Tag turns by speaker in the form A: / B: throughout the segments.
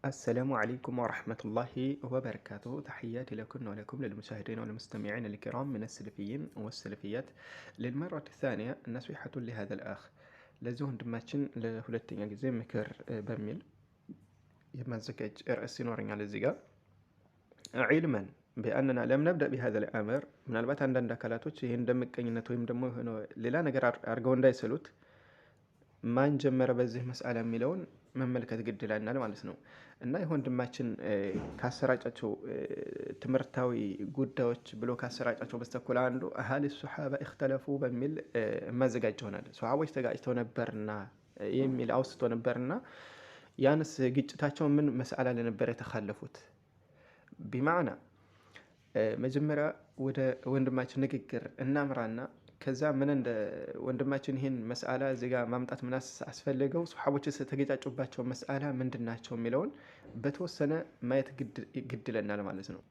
A: السلام عليكم ورحمة الله وبركاته. تحياتي لكم ولكم للمشاهدين والمستمعين الكرام من السلفيين والسلفيات. للمرة الثانية نصيحة لهذا الأخ لزوهن دماتشن لهولتين ጊዜ ምክር በሚል የማዘጋጅ ርዕስ ይኖረኛል እዚህ ጋር علما بأننا لم نبدأ بهذا الأمر ምናልባት አንዳንድ አካላቶች ይሄን እንደምቀኝነት ወይም ደግሞ ሌላ ነገር አድርገው እንዳይስሉት ማን ጀመረ በዚህ መስአላ የሚለውን መመልከት ግድ ይላልናል ማለት ነው። እና የወንድማችን ካሰራጫቸው ትምህርታዊ ጉዳዮች ብሎ ካሰራጫቸው በስተኩል አንዱ አህሊ ሱሐባ እختلፉ በሚል ማዘጋጅ ሆናል። ሱሐቦች ተጋጭተው ነበርና የሚል አውስቶ ነበርና ያንስ ግጭታቸው ምን መስአላ ለነበር የተካለፉት ቢማዕና መጀመሪያ ወደ ወንድማችን ንግግር እናምራና ከዛ ምን እንደ ወንድማችን ይሄን መስአላ እዚህ ጋር ማምጣት ምን አስፈልገው ሱሐቦችስ ተገጫጩባቸው መስአላ ምንድናቸው የሚለውን በተወሰነ ማየት ግድ ይለናል ማለት ነው።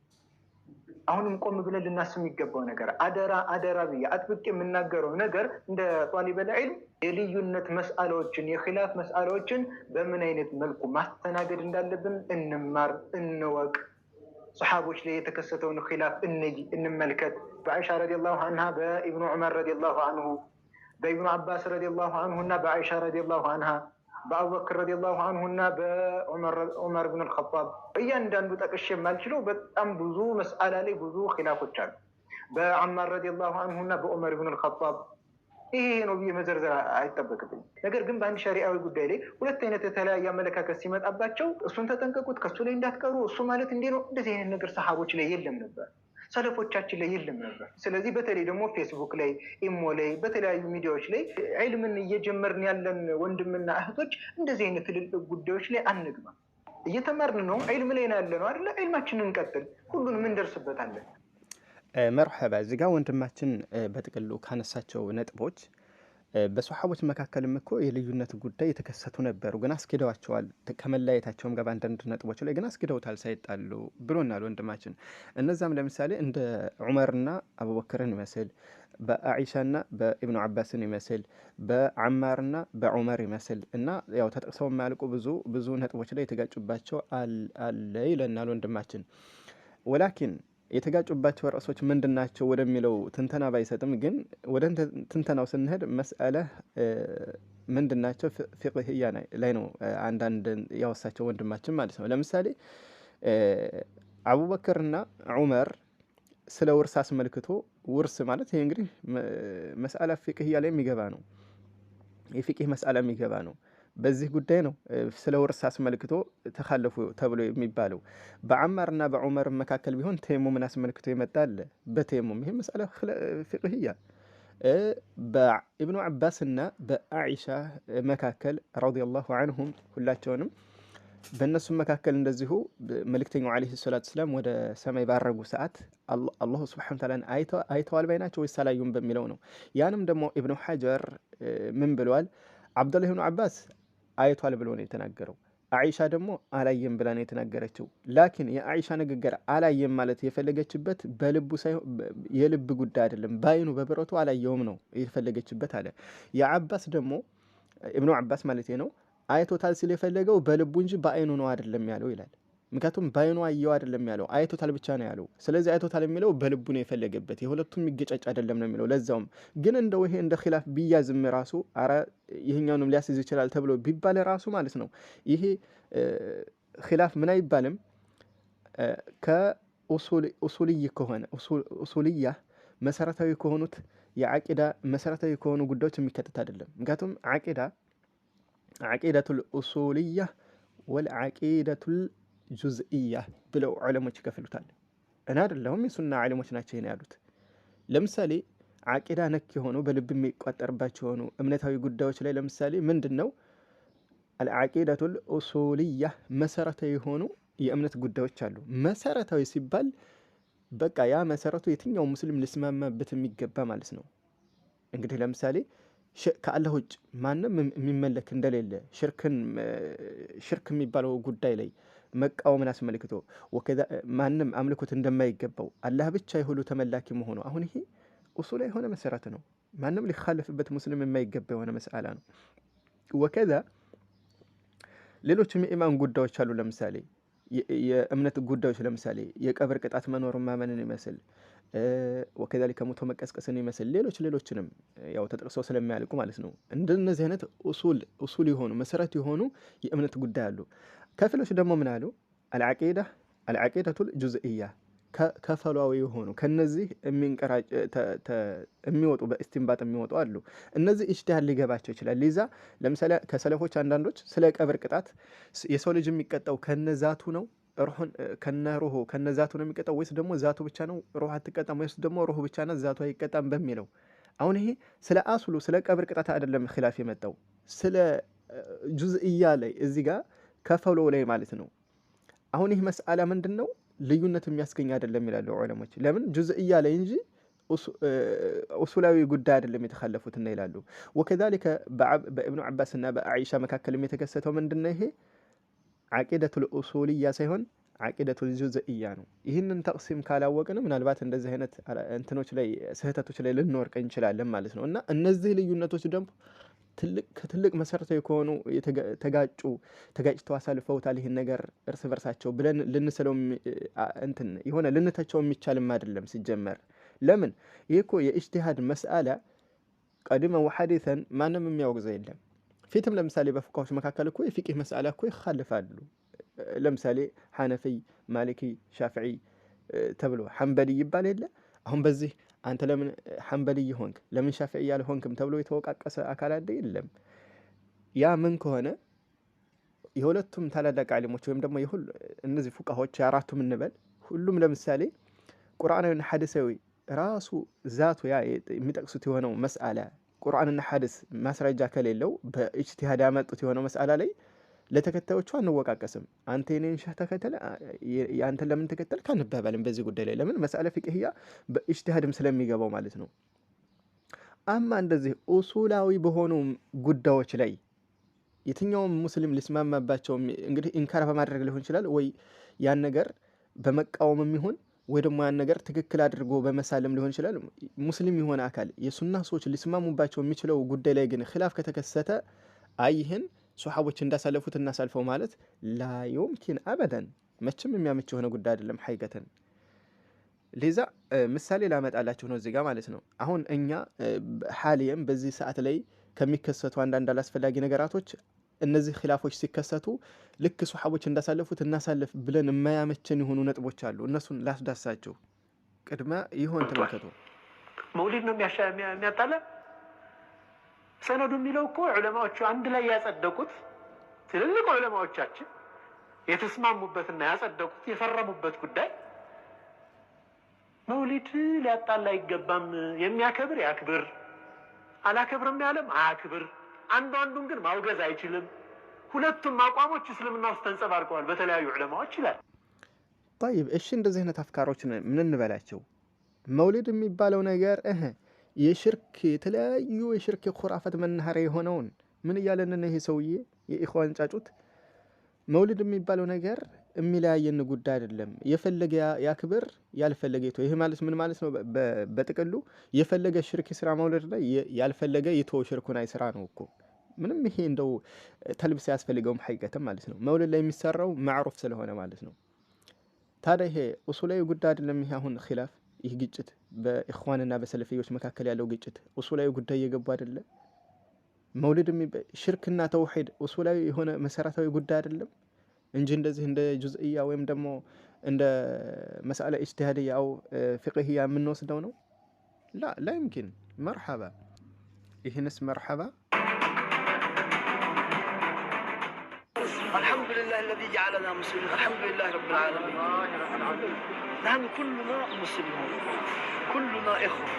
B: አሁንም ቆም ብለን ልናስብ የሚገባው ነገር አደራ ብዬ አጥብቄ የምናገረው ነገር እንደ ጧሊበል ዒልም የልዩነት መስአላዎችን የኺላፍ መስአላዎችን በምን አይነት መልኩ ማስተናገድ እንዳለብን እንማር እንወቅ። صحابوش لي يتكستون خلاف الملكة بعائشة رضي الله عنها بابن عمر رضي الله عنه بابن عباس رضي الله عنهن بعائشة رضي الله عنها بأبو بكر رضي الله عنهن بعمر بن الخطاب أيان داندو تكشف مالشلو بتأم بزو مسألة لي بزو خلاف الشام بعمر رضي الله عنهن بعمر بن الخطاب ይሄ ነው በመዘርዘር አይተበከብኝ ነገር ግን በአንድ ሸሪዓዊ ጉዳይ ላይ ሁለት አይነት የተለያየ አመለካከት ሲመጣባቸው እሱን ተጠንቀቁት ከሱ ላይ እንዳትቀሩ እሱ ማለት እንዴ ነው እንደዚህ አይነት ነገር ሰሃቦች ላይ የለም ነበር ሰለፎቻችን ላይ የለም ነበር። ስለዚህ በተለይ ደግሞ ፌስቡክ ላይ ኢሞ ላይ በተለያዩ ሚዲያዎች ላይ ዒልምን እየጀመርን ያለን ወንድምና እህቶች እንደዚህ አይነት ትልልቅ ጉዳዮች ላይ አንግባ። እየተማርን ነው ዒልም ላይ ያለነው አይደል? ዒልማችንን እንቀጥል ሁሉንም እንደርስበታለን።
A: መርሐባ እዚህ ጋር ወንድማችን በጥቅሉ ካነሳቸው ነጥቦች በሱሐቦች መካከልም እኮ የልዩነት ጉዳይ የተከሰቱ ነበሩ፣ ግን አስኪደዋቸዋል። ከመለያየታቸውም ጋር አንዳንድ ነጥቦች ላይ ግን አስኪደውታል ሳይጣሉ ብሎናል ወንድማችን። እነዛም ለምሳሌ እንደ ዑመርና አቡበክርን ይመስል፣ በአኢሻና በኢብኑ አባስን ይመስል፣ በአማርና በዑመር ይመስል እና ያው ተጠቅሰው የማያልቁ ብዙ ነጥቦች ላይ የተጋጩባቸው አለ ይለናል ወንድማችን። ወላኪን የተጋጩባቸው ርዕሶች ምንድናቸው ወደሚለው ትንተና ባይሰጥም ግን ወደ ትንተናው ስንሄድ መስአለ ምንድናቸው ፍቅህያ ላይ ነው አንዳንድ ያወሳቸው ወንድማችን ማለት ነው። ለምሳሌ አቡበክርና ዑመር ስለ ውርስ አስመልክቶ ውርስ ማለት ይሄ እንግዲህ መስአለ ፍቅህያ ላይ የሚገባ ነው፣ የፍቅህ መስአለ የሚገባ ነው። በዚህ ጉዳይ ነው ስለ ውርስ አስመልክቶ ተካለፉ ተብሎ የሚባለው። በአማርና በዑመር መካከል ቢሆን ተየሙምን አስመልክቶ ይመጣል። በተየሙም ይሄ መስአለ ፍቅህያ በኢብኑ አባስና በአኢሻ መካከል ረዲየላሁ ዐንሁም ሁላቸውንም በእነሱ መካከል እንደዚሁ መልእክተኛው ዓለይሂ ሰላቱ ወሰላም ወደ ሰማይ ባረጉ ሰዓት አላሁ ሱብሓነሁ ወተዓላን አይተዋል ባይናቸው ወይስ አላዩም በሚለው ነው። ያንም ደግሞ ኢብኑ ሐጀር ምን ብለዋል? አብዱላህ ኢብኑ አባስ አይቷል ብሎ ነው የተናገረው። አኢሻ ደግሞ አላየም ብላ ነው የተናገረችው። ላኪን የአኢሻ ንግግር አላየም ማለት የፈለገችበት በልቡ ሳይሆን የልብ ጉዳይ አይደለም፣ ባይኑ በብረቱ አላየውም ነው የፈለገችበት አለ። የአባስ ደግሞ ኢብኑ አባስ ማለት ነው አይቶታል ሲል የፈለገው በልቡ እንጂ በአይኑ ነው አይደለም ያለው ይላል። ምክንያቱም ባይኑ አየው አይደለም ያለው አይቶታል ብቻ ነው ያለው። ስለዚህ አይቶታል የሚለው በልቡ ነው የፈለገበት፣ የሁለቱም የሚገጫጭ አይደለም ነው የሚለው። ለዛውም ግን እንደው ይሄ እንደ ኺላፍ ቢያዝም ራሱ አረ ይሄኛውንም ሊያስይዝ ይችላል ተብሎ ቢባል ራሱ ማለት ነው ይሄ ኺላፍ ምን አይባልም ከኡሱልይ ከሆነ ኡሱልያ መሰረታዊ ከሆኑት የዓቂዳ መሰረታዊ ከሆኑ ጉዳዮች የሚከተት አይደለም። ምክንያቱም ዓቂዳቱል ኡሱልያ ወልዓቂዳቱል ጁዝኢያ ብለው ዑለሞች ይከፍሉታል። እና አይደለም የሱና ዓሊሞች ናቸው ይሄን ያሉት። ለምሳሌ ዓቂዳ ነክ የሆኑ በልብ የሚቆጠርባቸው የሆኑ እምነታዊ ጉዳዮች ላይ ለምሳሌ ምንድነው አልዓቂዳቱል ኡሱልያ መሰረታዊ የሆኑ የእምነት ጉዳዮች አሉ። መሰረታዊ ሲባል በቃ ያ መሰረቱ የትኛው ሙስሊም ሊስማማበት የሚገባ ማለት ነው። እንግዲህ ለምሳሌ ከአላህ ውጭ ማንም የሚመለክ እንደሌለ ሽርክ የሚባለው ጉዳይ ላይ መቃወምን አስመልክቶ ወከዛ ማንም አምልኮት እንደማይገባው አላህ ብቻ የሁሉ ተመላኪ መሆኑ አሁን ይሄ ኡሱላ የሆነ መሰረት ነው። ማንም ሊخالፍበት ሙስሊም የማይገባ የሆነ መስአላ ነው። ወከዛ ሌሎችም የኢማን ጉዳዮች አሉ። ለምሳሌ የእምነት ጉዳዮች ለምሳሌ የቀብር ቅጣት መኖሩን ማመንን ይመስል ወከዛሊከ ሙቶ መቀስቀስን ይመስል ሌሎችንም ያው ተጠቅሰው ስለሚያልቁ ማለት ነው። እንደነዚህ አይነት ኡሱል የሆኑ መሰረት የሆኑ የእምነት ጉዳይ አሉ። ከፊሎች ደግሞ ምን አሉ? አልዓቂደቱል ጁዝኢያ ከፈሏዊ የሆኑ ከነዚህ የሚወጡ በእስቲንባጥ የሚወጡ አሉ። እነዚህ ኢጅቲሃድ ሊገባቸው ይችላል። ሊዛ ለምሳሌ ከሰለፎች አንዳንዶች ስለ ቀብር ቅጣት የሰው ልጅ የሚቀጣው ከነዛቱ ነው ሩሁን ከነሩሁ ከነዛቱ ነው የሚቀጣው ወይስ ደግሞ ዛቱ ብቻ ነው ሩህ አትቀጣም ወይስ ደግሞ ሩሁ ብቻ ነው ዛቱ አይቀጣም በሚለው አሁን ይሄ ስለ አስሉ ስለ ቀብር ቅጣት አይደለም ኺላፍ የመጣው ስለ ጁዝኢያ ላይ እዚህ ጋር ከፈሎ ላይ ማለት ነው። አሁን ይህ መስአላ ምንድነው ልዩነት የሚያስገኝ አይደለም ይላሉ ዑለሞች። ለምን ጁዝኢያ ላይ እንጂ ኡሱላዊ ጉዳይ አይደለም የተخلፉትና ይላሉ። ወከዛሊከ በኢብኑ አባስ እና በአኢሻ መካከልም የተከሰተው ምንድነው ይሄ ዓቂደቱል ኡሱልያ ሳይሆን ዓቂደቱል ጁዝኢያ ነው። ይህንን ተቅሲም ካላወቅን ምናልባት እንደዚህ አይነት እንትኖች ላይ ስህተቶች ላይ ልንወርቅ እንችላለን ማለት ነው። እና እነዚህ ልዩነቶች ደግሞ ትልቅ መሰረታዊ ከሆኑ ተጋጭተው አሳልፈውታል ይህን ነገር እርስ በርሳቸው ብለን ልንስለው የሆነ ልንተቸው የሚቻልም አይደለም ሲጀመር። ለምን ይህ እኮ የኢጅቲሃድ መስአላ ቀድመ ወሐዲተን ማንም የሚያወግዘው የለም። ፊትም ለምሳሌ በፍቃዎች መካከል እኮ የፊቅህ መስአላ እኮ ይخالፋሉ። ለምሳሌ ሐነፊ፣ ማሊኪ፣ ሻፊዒ ተብሎ ሐንበሊ ይባል የለ። አሁን በዚህ አንተ ለምን ሐንበሊ ሆንክ ለምን ሻፊዒ ያልሆንክም ተብሎ የተወቃቀሰ አካል አለ የለም። ያ ምን ከሆነ የሁለቱም ታላላቅ ዓሊሞች ወይም ደግሞ እነዚህ ፉቃዎች የአራቱም እንበል ሁሉም ለምሳሌ ቁርአናዊና ሐዲሳዊ ራሱ ዛቱ ያ የሚጠቅሱት የሆነው መስአላ ቁርአንና ሐዲስ ማስረጃ ከሌለው በኢጅቲሃድ ያመጡት የሆነው መስአላ ላይ ለተከታዮቹ አንወቃቀስም። አንተ የኔን ሸህ ተከተለ ያንተ ለምን ተከተልክ አንባባልም በዚህ ጉዳይ ላይ። ለምን መስአላ ፍቅህያ በኢጅቲሃድም ስለሚገባው ማለት ነው። አማ እንደዚህ ኡሱላዊ በሆኑ ጉዳዮች ላይ የትኛውም ሙስሊም ሊስማማባቸው እንግዲህ ኢንካር በማድረግ ሊሆን ይችላል ወይ ያን ነገር በመቃወምም ይሁን ወይ ደግሞ ያን ነገር ትክክል አድርጎ በመሳለም ሊሆን ይችላል። ሙስሊም የሆነ አካል የሱና ሰዎች ሊስማሙባቸው የሚችለው ጉዳይ ላይ ግን ኺላፍ ከተከሰተ አይህን ሱሐቦች እንዳሳለፉት እናሳልፈው ማለት ላ يمكن አበደን መቼም የሚያመች የሆነ ጉዳይ አይደለም ሐቂቀተን። ለዛ ምሳሌ ላመጣላችሁ ነው እዚህ ጋር ማለት ነው። አሁን እኛ ሐሊየም በዚህ ሰዓት ላይ ከሚከሰቱ አንዳንድ አላስፈላጊ ነገራቶች እነዚህ ኺላፎች ሲከሰቱ ልክ ሱሐቦች እንዳሳለፉት እናሳልፍ ብለን የማያመችን የሆኑ ነጥቦች አሉ። እነሱን ላስዳሳችሁ። ቅድመ ይሆን ተመከቱ
C: መውሊድ ነው የሚያጣላ ሰነዱ የሚለው እኮ ዑለማዎቹ አንድ ላይ ያጸደቁት ትልልቅ ዑለማዎቻችን የተስማሙበትና ያጸደቁት የፈረሙበት ጉዳይ መውሊድ ሊያጣላ አይገባም። የሚያከብር ያክብር፣ አላከብርም ያለም አያክብር። አንዱን ግን ማውገዝ አይችልም። ሁለቱም አቋሞች እስልምና ውስጥ ተንጸባርቀዋል በተለያዩ ዑለማዎች ይላል።
A: طيب እሺ እንደዚህ አይነት አፍካሮች ምን እንበላቸው? መውሊድ የሚባለው ነገር የሽርክ የተለያዩ የሽርክ የኹራፈት መናኸሪያ የሆነውን ምን እያለን ነው ይሄ ሰውዬ የኢኽዋን ጫጩት? መውሊድ የሚባለው ነገር የሚለያየን ጉዳይ አይደለም። የፈለገ ያክብር ያልፈለገ ይተው። ይሄ ማለት ምን ማለት ነው? በጥቅሉ የፈለገ ሽርክ ስራ መውሊድ ላይ ያልፈለገ ይተው ሽርኩን አይስራ ነው እኮ። ምንም ይሄ እንደው ተልብስ ያስፈልገውም ሐቂቀተን ማለት ነው። መውሊድ ላይ የሚሰራው ማዕሩፍ ስለሆነ ማለት ነው። ታዲያ ይሄ ኡሱላዊ ጉዳይ አይደለም። ይሄ አሁን ኺላፍ ይህ ግጭት በኢኽዋንና በሰለፊዮች መካከል ያለው ግጭት ኡሱላዊ ጉዳይ እየገቡ አይደለ? መውሊድ ሽርክና ተውሂድ ኡሱላዊ የሆነ መሰረታዊ ጉዳይ አይደለም እንጂ እንደዚህ እንደ ጁዝኢያ ወይም ደግሞ እንደ መስአላ ኢጅቲሃድያ አው ፍቅህያ የምንወስደው ነው። ላ يمكن መርሐባ ይህንስ መርሐባ
D: الحمد لله الذي جعلنا مسلمين الحمد لله رب العالمين نحن كلنا مسلمون كلنا إخوة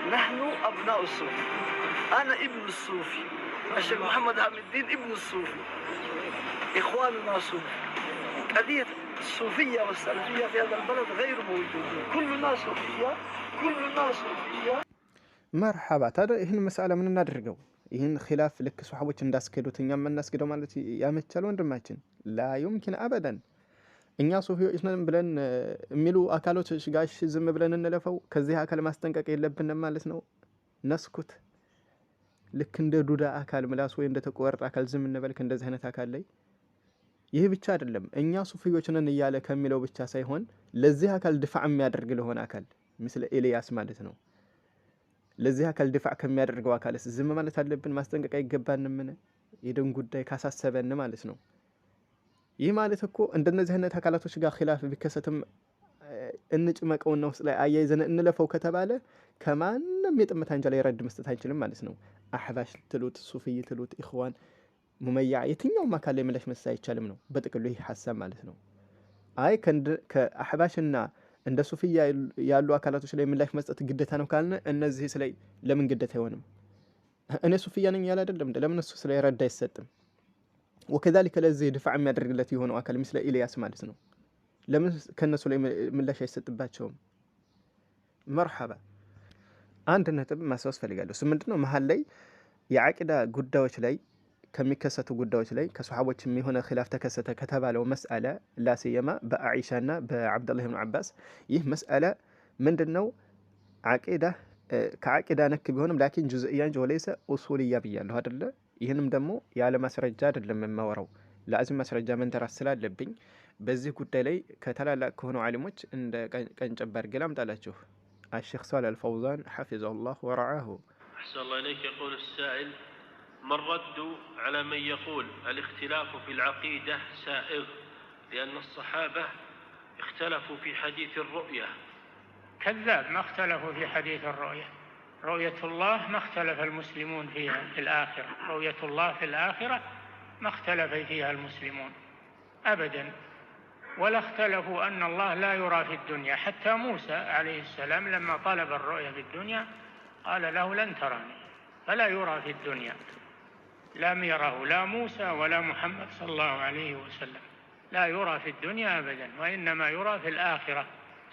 D: نحن أبناء الصوفي أنا ابن الصوفي الشيخ محمد حامد الدين ابن الصوفي إخواننا صوفي قضية الصوفية والسلفية في هذا البلد غير موجودة كلنا صوفية كلنا صوفية
A: مرحبا هذا هنا مسألة من النادرجو ይህን ኺላፍ ልክ ሱሐቦች እንዳስከዱት እኛም እናስከደው ማለት ያመቻል ወንድማችን? ላ يمكن አበደን። እኛ ሱፊዎች ነን ብለን የሚሉ አካሎች ጋሽ ዝም ብለን እንለፈው? ከዚህ አካል ማስጠንቀቅ የለብንም ማለት ነው? ነስኩት ልክ እንደ ዱዳ አካል ምላስ ወይ እንደ ተቆረጠ አካል ዝም እንበል እንደዚህ አይነት አካል ላይ? ይህ ብቻ አይደለም እኛ ሱፊዮች ነን እያለ ከሚለው ብቻ ሳይሆን ለዚህ አካል ድፋዕ የሚያደርግ ለሆነ አካል ምስለ ኤልያስ ማለት ነው። ለዚህ አካል ድፋዕ ከሚያደርገው አካልስ ዝም ማለት አለብን? ማስጠንቀቅ አይገባንም? ምን የደን ጉዳይ ካሳሰበን ማለት ነው። ይህ ማለት እኮ እንደነዚህ አይነት አካላቶች ጋር ኺላፍ ቢከሰትም እንጭመቀውና ውስጥ ላይ አያይዘን እንለፈው ከተባለ ከማንም የጥመት አንጃ ላይ ረድ መስጠት አንችልም ማለት ነው። አህባሽ ትሉት ሱፊይ ትሉት ኢኽዋን ሙመያ የትኛውም አካል ላይ ምላሽ መስጠት አይቻልም ነው በጥቅሉ ይህ ሐሳብ ማለት ነው። አይ ከአህባሽና እንደ ሱፊያ ያሉ አካላቶች ላይ ምላሽ መስጠት ግዴታ ነው ካልን እነዚህ ላይ ለምን ግዴታ አይሆንም? እኔ ሱፊያ ነኝ ያለ አይደለም ለምን እሱ ላይ ረድ አይሰጥም? ወከዛሊከ ለዚህ ድፋዕ የሚያደርግለት የሆነው አካል ምስለ ኢልያስ ማለት ነው ለምን ከነሱ ላይ ምላሽ አይሰጥባቸውም? መርሐባ። አንድ ነጥብ ማስታወስ ፈልጋለሁ። እሱ ምንድነው መሀል ላይ የዓቂዳ ጉዳዮች ላይ ከሚከሰቱ ጉዳዮች ላይ ከሱሐቦች የሆነ ኺላፍ ተከሰተ ከተባለው መስአለ ላሲየማ በአኢሻና በአብዱላህ ኢብኑ አባስ ይህ መስአለ ምንድነው ዓቂዳ ከዓቂዳ ነክ ቢሆንም ላኪን ጁዝኢያ እንጂ ወለይሰ ኡሱልያ ብያለሁ አይደለ? ይህንም ደግሞ ያለ ማስረጃ አይደለም የማወራው ለአዝም ማስረጃ መንተራስ ስላለብኝ በዚህ ጉዳይ ላይ ከተላላቅ ከሆኑ ዓሊሞች እንደ ቀንጨብ አድርጌ ላምጣላችሁ። الشيخ صالح الفوزان حفظه الله ورعاه.
E: أحسن الله إليك. يقول السائل: ما الرد على من يقول الاختلاف في العقيدة سائغ لأن الصحابة اختلفوا في حديث الرؤية؟
F: كذاب، ما اختلفوا في حديث الرؤية. رؤية الله ما اختلف المسلمون فيها في الآخرة، رؤية الله في الآخرة ما اختلف فيها المسلمون أبدا، ولا اختلفوا أن الله لا يرى في الدنيا. حتى موسى عليه السلام لما طلب الرؤية في الدنيا قال له لن تراني، فلا يرى في الدنيا، لم يره لا موسى ولا محمد صلى الله عليه وسلم، لا يرى في الدنيا أبدا، وإنما يرى في الآخرة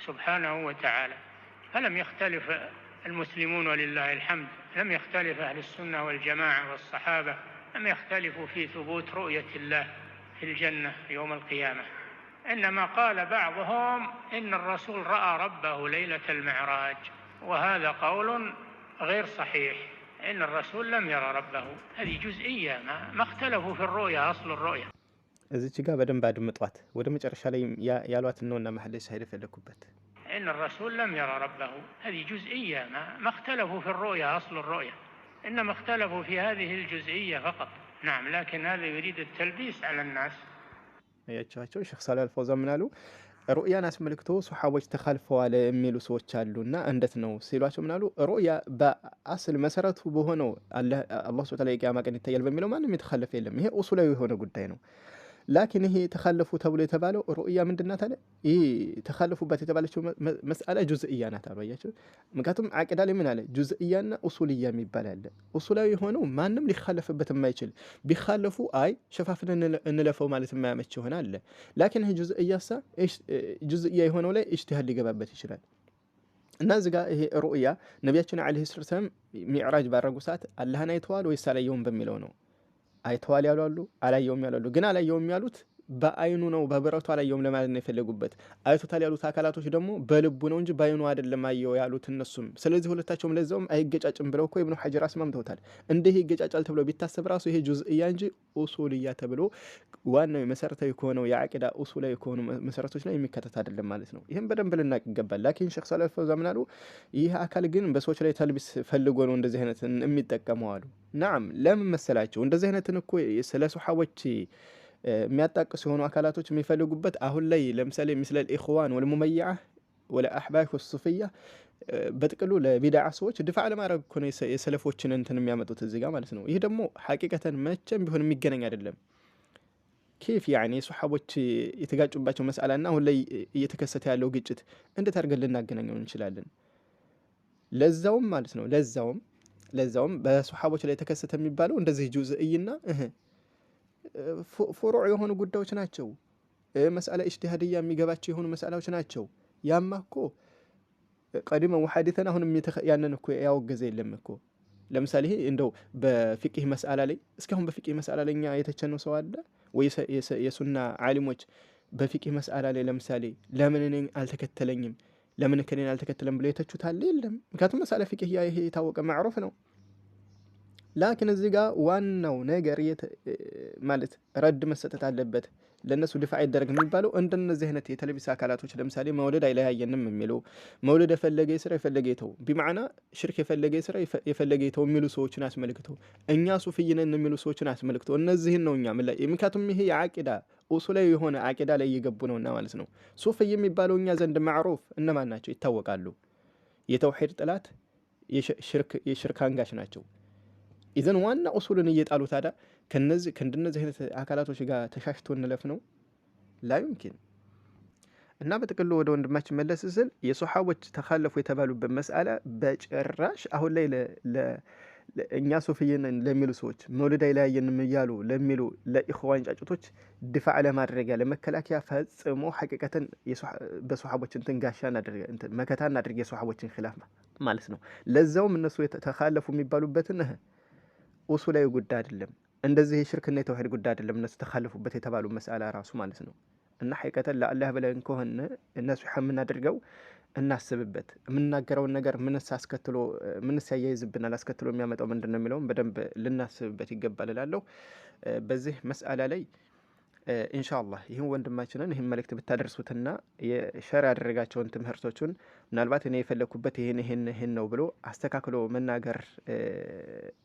F: سبحانه وتعالى. فلم يختلف المسلمون ولله الحمد، لم يختلف أهل السنة والجماعة والصحابة، لم يختلفوا في ثبوت رؤية الله في الجنة يوم القيامة. إنما قال بعضهم إن الرسول رأى ربه ليلة المعراج، وهذا قول غير صحيح، إن الرسول لم يرى ربه، هذه جزئية، ما اختلفوا في الرؤية، أصل الرؤية.
A: እዚች ጋር በደንብ አድምጧት። ወደ መጨረሻ ላይ ያሏት ነውና መሐል ላይ ሳይደ ፈለኩበት
F: إن الرسول لم يرى ربه، هذه جزئية، ما اختلفوا في الرؤية، أصل الرؤية، إنما اختلفوا في هذه الجزئية فقط. نعم، لكن هذا يريد التلبيس على الناس.
A: ያቻቸው ሼክ ሳላህ አልፈውዛን ምን አሉ? ሩእያን አስመልክቶ ሱሐቦች ተኻልፈዋል የሚሉ ሰዎች አሉና እንዴት ነው ሲሏቸው ምን አሉ? ሩእያ በአስል መሰረቱ በሆነው አላህ ሱብሓነሁ ወተዓላ የቂያማ ቀን ይታያል በሚለው ማንም የተኻለፈ የለም። ይሄ ኡሱላዊ የሆነ ጉዳይ ነው። ላኪን ይሄ ተኻለፉ ተብሎ የተባለው ሩእያ ምንድናት አለ? ይሄ ተኻለፉበት የተባለችው መስአላ ጁዝኢያ ናት አሉ። አያችሁ፣ ምክንያቱም ዓቂዳ ላይ ምን አለ? ጁዝኢያና ኡሱልያ የሚባል አለ። ኡሱላዊ ሆነው ማንም ሊኻለፍበት የማይችል ቢኻለፉ አይ ሸፋፍን እንለፈው ማለት የማያመች ይሆን አለ። ላኪን ይሄ ጁዝኢያሳ ጁዝኢያ የሆነው ላይ ኢጅቲሃድ ሊገባበት ይችላል። እና እዚህ ጋር ይሄ ሩእያ ነቢያችን አለይሂ ሰላም ሚዕራጅ ባረጉ ሰዓት አላህን አይተዋል ወይስ አላየውም በሚለው ነው። አይተዋል ያሉ አሉ፣ አላየውም ያሉ አሉ። ግን አላየውም ያሉት በአይኑ ነው በብረቱ አላየውም ለማለት ነው የፈለጉበት። አይቶታል ያሉት አካላቶች ደግሞ በልቡ ነው እንጂ በአይኑ አይደለም አየው ያሉት እነሱም። ስለዚህ ሁለታቸውም ለዛውም አይገጫጭም ብለው እኮ ኢብኑ ሐጀር አስማምተውታል። እንዲህ ይገጫጫል ተብሎ ቢታሰብ ራሱ ይሄ ጁዝኢያ እንጂ ኡሱልያ ተብሎ ዋናው መሰረታዊ ከሆነው የዓቂዳ ኡሱላዊ ከሆኑ መሰረቶች ላይ የሚከተት አይደለም ማለት ነው። ይሄን በደንብ ልናቅ ይገባል። ላኪን ሼክ ሳላህ አልፈውዛን ምን አሉ? ይህ አካል ግን በሰዎች ላይ ተልቢስ ፈልጎ ነው እንደዚህ አይነት የሚጠቀመው አሉ። ናም ለምን መሰላቸው? እንደዚህ አይነትን እኮ ስለ ሱሐቦች የሚያጣቅሱ የሆኑ አካላቶች የሚፈልጉበት አሁን ላይ ለምሳሌ ምስለ ኢኽዋን ወልሙመይዓ ወለአሕባሽ ወሱፍያ በጥቅሉ ለቢድዓ ሰዎች ድፋዕ ለማድረግ እኮ ነው የሰለፎችን እንትን የሚያመጡት እዚህ ጋር ማለት ነው። ይህ ደግሞ ሐቂቀተን መቼም ቢሆን የሚገናኝ አይደለም። ኬፍ ያኒ ሱሐቦች የተጋጩባቸው መስአላና አሁን ላይ እየተከሰተ ያለው ግጭት እንዴት አድርገን ልናገናኘው እንችላለን? ለዛውም ማለት ነው ለዛውም በሱሐቦች ላይ ተከሰተ የሚባለው እንደዚህ ጁዝኢና ፍሩዕ የሆኑ ጉዳዮች ናቸው። መስአላ ኢጅቲሃድያ የሚገባቸው የሆኑ መስአላዎች ናቸው። ያማ እኮ ቀዲመ ወሐዲተን አሁንም ያንን እኮ ያወገዘ የለም እኮ። ለምሳሌ ይሄ እንደው በፊቅህ መስአላ ላይ እስካሁን በፊቅህ መስአላ ላይ የተቸነው ሰው አለ ወይ? የሱና ዓሊሞች በፊቅህ መስአላ ላይ ለምሳሌ ለምን እኔን አልተከተለኝም ለምን ከኔን አልተከተለም ብለው የተቹት አለ? የለም። ምክንያቱም መስአላ ፊቅህ ይሄ የታወቀ ማዕሩፍ ነው። ላኪን እዚህ ጋር ዋናው ነገር ማለት ረድ መሰጠት አለበት ለነሱ ድፋዕ ይደረግ የሚባለው እንደነዚህ አይነት የቴሌቪዥን አካላቶች ለምሳሌ መውለድ አይለያየንም የሚሉ መውለድ የፈለገ ስራ የፈለገ ይተው ቢማዕና ሽርክ የፈለገ ስራ የፈለገ ይተው የሚሉ ሰዎችን አስመልክቶ እኛ ሱፍይ ነን የሚሉ ሰዎችን አስመልክቶ እነዚህን ነው እኛ ምክንያቱም ይሄ የዓቂዳ ኡሱላዊ የሆነ ዓቂዳ ላይ እየገቡ ነውና ማለት ነው። ሱፍይ የሚባለው እኛ ዘንድ ማዕሩፍ እነማን ናቸው ይታወቃሉ። የተውሂድ ጥላት የሽርክ አንጋች ናቸው። ኢዘን ዋና ኡሱልን እየጣሉ ታዲያ ከእንደነዚህ አይነት አካላቶች ጋር ተሻሽቶ እንለፍ ነው ላ ይምኪን። እና በጥቅሉ ወደ ወንድማችን መለስ ስል የሶሐቦች ተኻለፉ የተባሉበት መስአላ በጭራሽ አሁን ላይ እኛ ሱፍይን ለሚሉ ሰዎች መውለድ አይለያየንም እያሉ ለሚሉ ለኢኽዋን ጫጩቶች ድፋዕ ለማድረጊያ ለመከላከያ ፈጽሞ ሐቂቀተን በሶሐቦች እንትን ጋሻ መከታ እናድርግ የሶሐቦችን ኺላፍ ማለት ነው። ለዛውም እነሱ ተኻለፉ የሚባሉበትን ኡሱላዊ ጉዳይ አይደለም፣ እንደዚህ የሽርክና የተውሂድ ጉዳይ አይደለም። እነሱ ተኻለፉበት የተባሉ መስአላ ራሱ ማለት ነው። እና ሐቂቀተን ለአላህ ብለን ከሆነ እነሱ የምናደርገው እናስብበት። የምናገረውን ነገር ምንስ ያያይዝብናል አስከትሎ የሚያመጣው ምንድን ነው የሚለውን በደንብ ልናስብበት ይገባል እላለሁ። በዚህ መስአላ ላይ ኢንሻአላህ ይህን ወንድማችንን ይህን መልእክት ብታደርሱትና የሸር ያደረጋቸውን ትምህርቶቹን ምናልባት እኔ የፈለኩበት ይሄን ነው ብሎ አስተካክሎ መናገር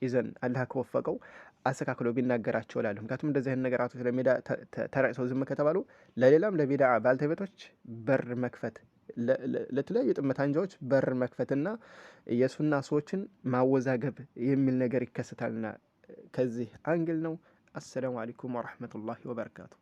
A: ይዘን አላህ ከወፈቀው አስተካክሎ ቢናገራቸው እላለሁ። ምክንያቱም እንደዚህ አይነት ነገራቶች ለሜዳ ተራጭተው ዝም ከተባሉ ለሌላም ለቢድዓ ባልተቤቶች በር መክፈት ለተለያዩ ጥመት አንጃዎች በር መክፈትና የሱና ሰዎችን ማወዛገብ የሚል ነገር ይከሰታልና ከዚህ አንግል ነው። አሰላሙ አለይኩም ወራህመቱላሂ ወበረካቱ።